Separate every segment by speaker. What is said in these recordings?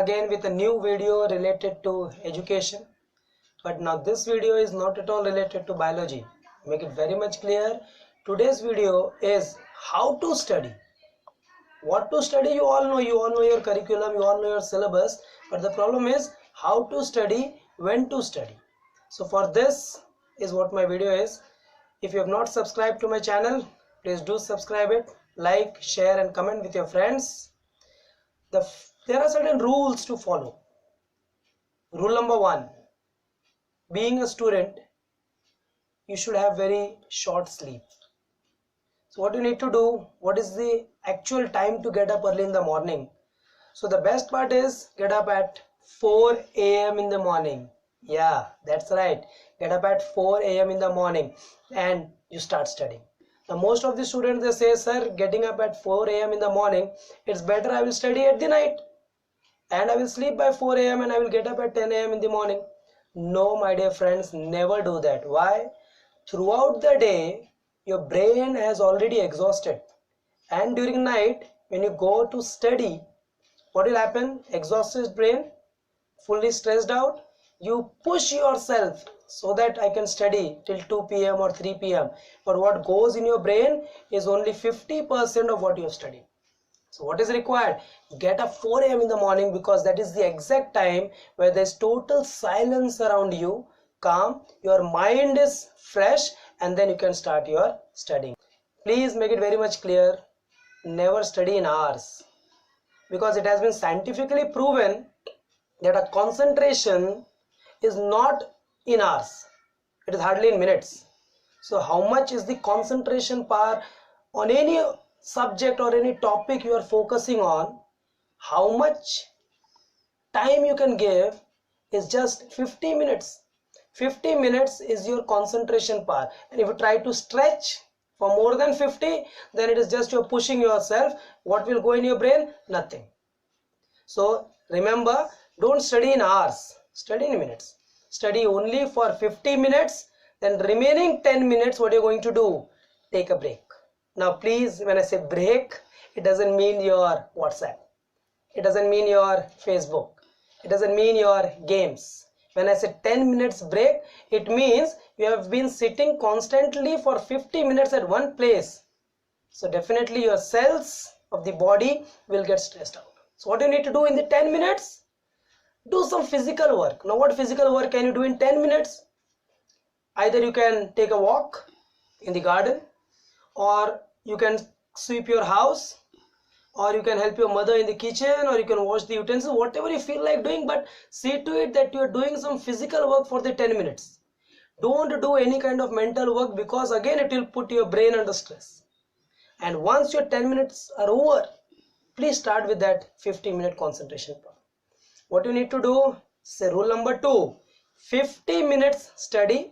Speaker 1: again with a new video related to education. But now this video is not at all related to biology. Make it very much clear. Today's video is how to study. What to study you all know your curriculum, you all know your syllabus, but the problem is how to study, when to study. So for this is what my video is. If you have not subscribed to my channel, please do subscribe it, like, share and comment with your friends. There are certain rules to follow. Rule number 1, being a student, you should have very short sleep. So what you need to do, what is the actual time to get up early in the morning? So the best part is get up at 4 a.m. in the morning. Yeah, that's right. Get up at 4 a.m. in the morning and you start studying. Now most of the students, they say, sir, getting up at 4 a.m. in the morning, it's better I will study at the night and I will sleep by 4 a.m. and I will get up at 10 a.m. in the morning. No, my dear friends, never do that. Why? Throughout the day, your brain has already exhausted, and during night when you go to study, what will happen? Exhausted brain, fully stressed out, you push yourself so that I can study till 2 p.m. or 3 p.m. but what goes in your brain is only 50% of what you have studied. So what is required? Get up 4 a.m. in the morning, because that is the exact time where there is total silence around you, calm, your mind is fresh, and then you can start your studying. Please make it very much clear, never study in hours, because it has been scientifically proven that a concentration is not in hours, it is hardly in minutes. So how much is the concentration power on any subject or any topic you are focusing on, how much time you can give is just 50 minutes. 50 minutes is your concentration power, and if you try to stretch for more than 50, then it is just you're pushing yourself. What will go in your brain? Nothing. So remember, don't study in hours, study in minutes. Study only for 50 minutes, then remaining 10 minutes, what you're going to do? Take a break. Now please, when I say break, it doesn't mean your WhatsApp, it doesn't mean your Facebook, it doesn't mean your games. When I say 10 minutes break, it means you have been sitting constantly for 50 minutes at one place. So definitely your cells of the body will get stressed out. So what you need to do in the 10 minutes? Do some physical work. Now what physical work can you do in 10 minutes? Either you can take a walk in the garden, or you can sweep your house, or you can help your mother in the kitchen, or you can wash the utensils, whatever you feel like doing, but see to it that you are doing some physical work for the 10 minutes. Don't do any kind of mental work, because again it will put your brain under stress. And once your 10 minutes are over, please start with that 50-minute concentration power. What you need to do, say rule number 2, 50 minutes study,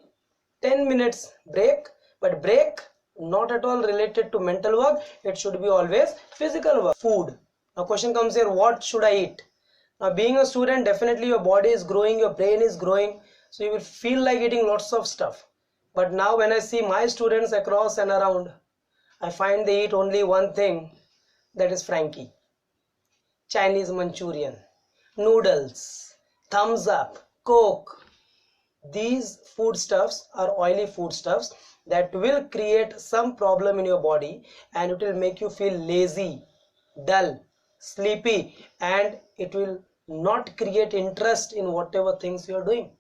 Speaker 1: 10 minutes break, but break not at all related to mental work, it should be always physical work. Food. Now question comes here, what should I eat? Now being a student, definitely your body is growing, your brain is growing, so you will feel like eating lots of stuff. But now when I see my students across and around, I find they eat only one thing, that is Frankie, Chinese Manchurian, noodles, thumbs up, Coke. These foodstuffs are oily foodstuffs that will create some problem in your body, and it will make you feel lazy, dull, sleepy, and it will not create interest in whatever things you are doing.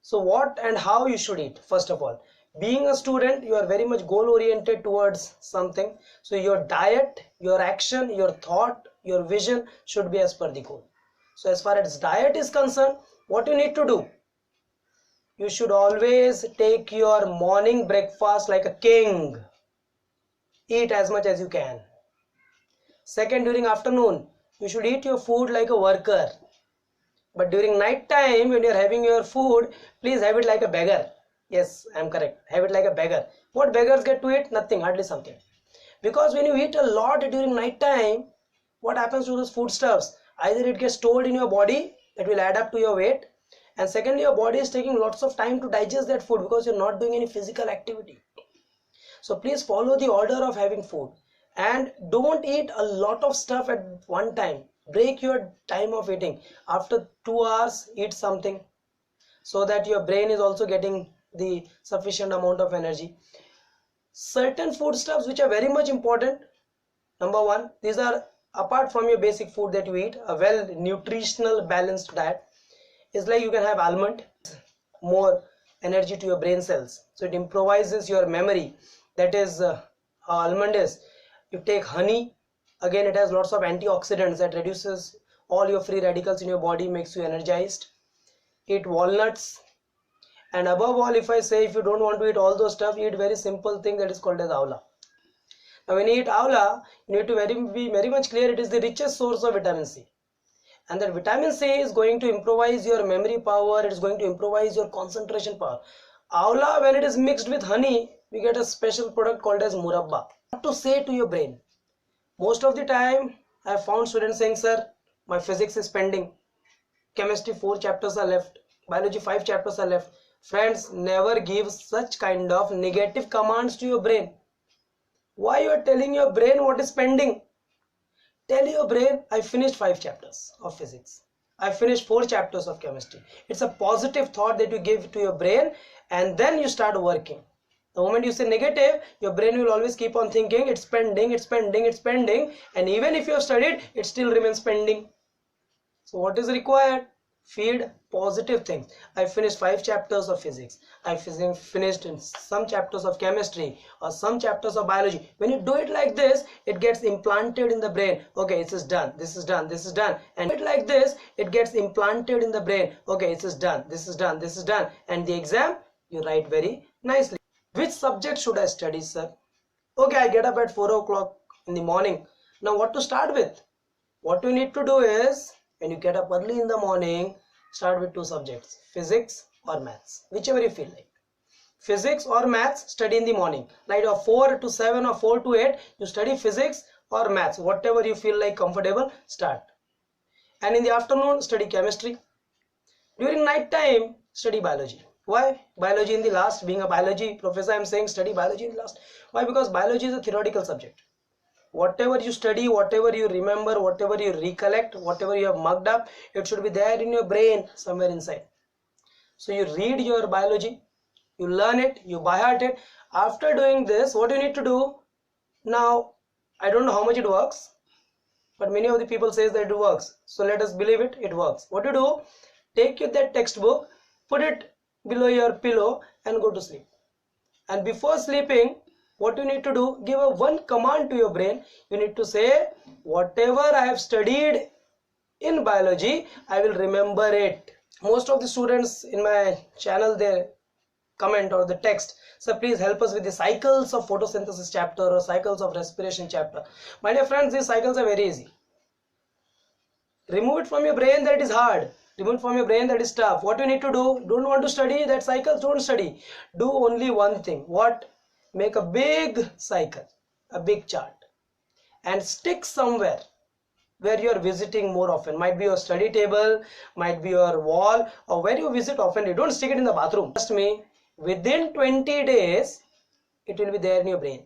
Speaker 1: So what and how you should eat? First of all, being a student, you are very much goal oriented towards something, so your diet, your action, your thought, your vision should be as per the goal. So as far as diet is concerned, what you need to do, you should always take your morning breakfast like a king. Eat as much as you can. Second, during afternoon, you should eat your food like a worker. But during night time, when you are having your food, please have it like a beggar. Yes, I am correct. Have it like a beggar. What beggars get to eat? Nothing, hardly something. Because when you eat a lot during night time, what happens to those foodstuffs? Either it gets stored in your body, it will add up to your weight, and secondly, your body is taking lots of time to digest that food because you're not doing any physical activity. So please follow the order of having food, and don't eat a lot of stuff at one time. Break your time of eating. After 2 hours, eat something so that your brain is also getting the sufficient amount of energy. Certain foodstuffs which are very much important. Number one, these are apart from your basic food that you eat, a well nutritional balanced diet is like you can have almond, more energy to your brain cells, so it improvises your memory. That is how almond is. You take honey, again it has lots of antioxidants that reduces all your free radicals in your body, makes you energized. Eat walnuts, and above all, if I say if you don't want to eat all those stuff, eat very simple thing that is called as avla. Now when you eat avla, you need to be very much clear, it is the richest source of vitamin C. And that vitamin C is going to improvise your memory power, it is going to improvise your concentration power. Avla, when it is mixed with honey, we get a special product called as murabba. What to say to your brain? Most of the time, I have found students saying, sir, my physics is pending, chemistry 4 chapters are left, biology 5 chapters are left. Friends, never give such kind of negative commands to your brain. Why you are telling your brain what is pending? Tell your brain, I finished 5 chapters of physics, I finished 4 chapters of chemistry. It's a positive thought that you give to your brain, and then you start working. The moment you say negative, your brain will always keep on thinking it's pending, it's pending, it's pending, and even if you have studied, it still remains pending. So what is required? Feed positive things. I finished 5 chapters of physics, I finished in some chapters of chemistry or some chapters of biology. When you do it like this, it gets implanted in the brain. Okay, this is done, this is done, this is done. And do it like this, it gets implanted in the brain. Okay, this is done, this is done, this is done. And the exam, you write very nicely. Which subject should I study, sir? Okay, I get up at 4 o'clock in the morning. Now what to start with? What you need to do is, when you get up early in the morning, start with 2 subjects, physics or maths, whichever you feel like. Physics or maths, study in the morning. Like 4 to 7 or 4 to 8, you study physics or maths, whatever you feel like comfortable, start. And in the afternoon, study chemistry. During night time, study biology. Why? Biology in the last. Being a biology professor, I am saying study biology in the last. Why? Because biology is a theoretical subject. Whatever you study, whatever you remember, whatever you recollect, whatever you have mugged up, it should be there in your brain somewhere inside. So you read your biology, you learn it, you by heart it. After doing this, what you need to do now, I don't know how much it works, but many of the people says that it works. So let us believe it, it works. What you do, take that textbook, put it below your pillow and go to sleep. And before sleeping, what you need to do, give a one command to your brain. You need to say, whatever I have studied in biology, I will remember it. Most of the students in my channel, they comment or the text, so please help us with the cycles of photosynthesis chapter or cycles of respiration chapter. My dear friends, these cycles are very easy. Remove it from your brain, that is hard. Remove it from your brain, that is tough. What you need to do, don't want to study that cycles, don't study. Do only one thing. What? Make a big cycle, a big chart, and stick somewhere where you are visiting more often. Might be your study table, might be your wall, or where you visit often. You don't stick it in the bathroom. Trust me, within 20 days, it will be there in your brain.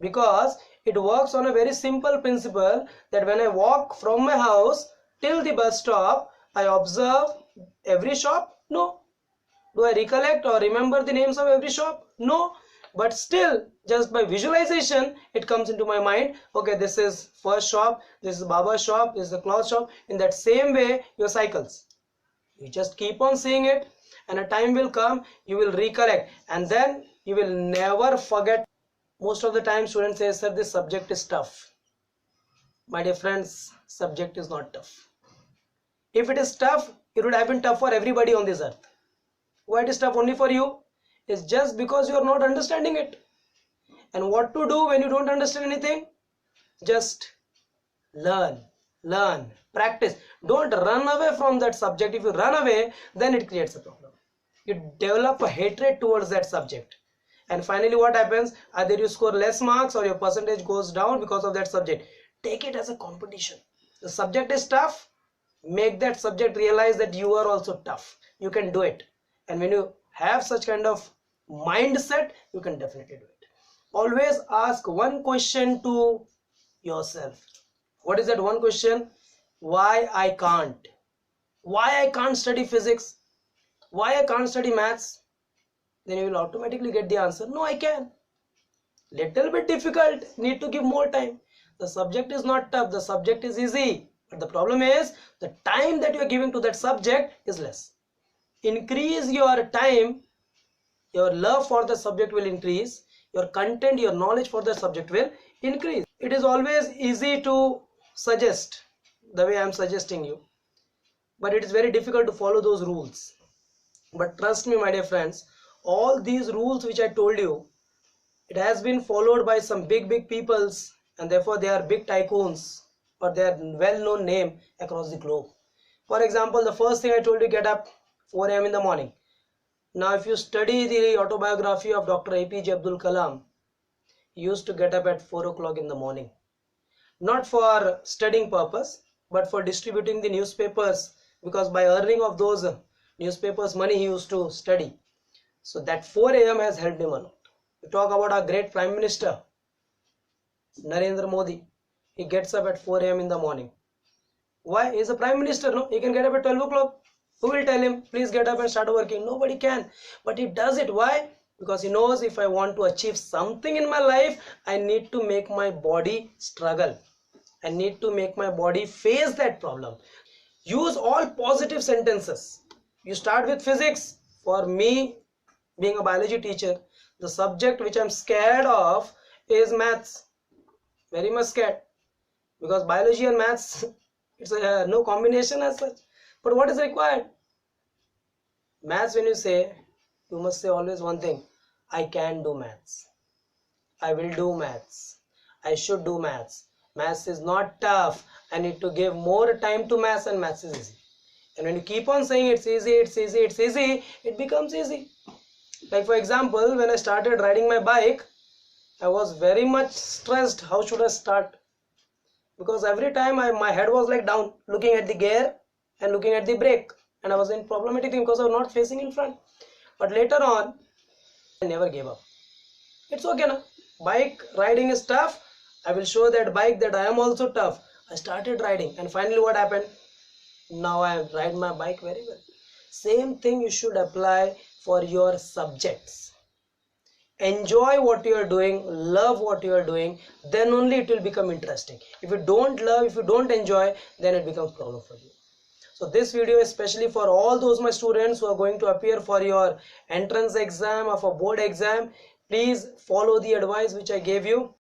Speaker 1: Because it works on a very simple principle that when I walk from my house till the bus stop, I observe every shop? No. Do I recollect or remember the names of every shop? No. But still, just by visualization, it comes into my mind, okay, this is first shop, this is Baba's shop, this is the cloth shop. In that same way, your cycles. You just keep on seeing it, and a time will come, you will recollect, and then you will never forget. Most of the time, students say, sir, this subject is tough. My dear friends, subject is not tough. If it is tough, it would have been tough for everybody on this earth. Why it is tough only for you? It's just because you are not understanding it. And what to do when you don't understand anything? Just learn, practice. Don't run away from that subject. If you run away, then it creates a problem. You develop a hatred towards that subject. And finally what happens? Either you score less marks or your percentage goes down because of that subject. Take it as a competition. The subject is tough. Make that subject realize that you are also tough. You can do it. And when you have such kind of mindset, you can definitely do it. Always ask one question to yourself. What is that one question? why I can't study physics, why I can't study maths, then you will automatically get the answer, no, I can. Little bit difficult, need to give more time. The subject is not tough, the subject is easy, but the problem is the time that you are giving to that subject is less. Increase your time, your love for the subject will increase, your content, your knowledge for the subject will increase. It is always easy to suggest the way I am suggesting you, but it is very difficult to follow those rules. But trust me, my dear friends, all these rules which I told you, it has been followed by some big peoples, and therefore they are big tycoons, or they are well-known name across the globe. For example, the first thing I told you, get up 4 a.m. in the morning. Now if you study the autobiography of Dr. APJ Abdul Kalam, he used to get up at 4 o'clock in the morning, not for studying purpose, but for distributing the newspapers, because by earning of those newspapers money he used to study. So that 4 a.m. has helped him a lot. We talk about our great Prime Minister Narendra Modi. He gets up at 4 a.m. in the morning. Why? He is a Prime Minister, no? He can get up at 12 o'clock. Who will tell him, please get up and start working? Nobody can. But he does it. Why? Because he knows, if I want to achieve something in my life, I need to make my body struggle. I need to make my body face that problem. Use all positive sentences. You start with physics. For me, being a biology teacher, the subject which I'm scared of is maths. Very much scared. Because biology and maths, it's no combination as such. But what is required? Maths, when you say, you must say always one thing: I can do maths. I will do maths. I should do maths. Maths is not tough. I need to give more time to maths, and maths is easy. And when you keep on saying it's easy, it's easy, it's easy, it becomes easy. Like for example, when I started riding my bike, I was very much stressed. How should I start? Because every time my head was like down, looking at the gear and looking at the brake, and I was in problematic thing because I was not facing in front. But later on, I never gave up. It's okay now. Bike riding is tough. I will show that bike that I am also tough. I started riding, and finally what happened? Now I ride my bike very well. Same thing you should apply for your subjects. Enjoy what you are doing, love what you are doing, then only it will become interesting. If you don't love, if you don't enjoy, then it becomes problem for you. So this video is especially for all those my students who are going to appear for your entrance exam or for board exam. Please follow the advice which I gave you.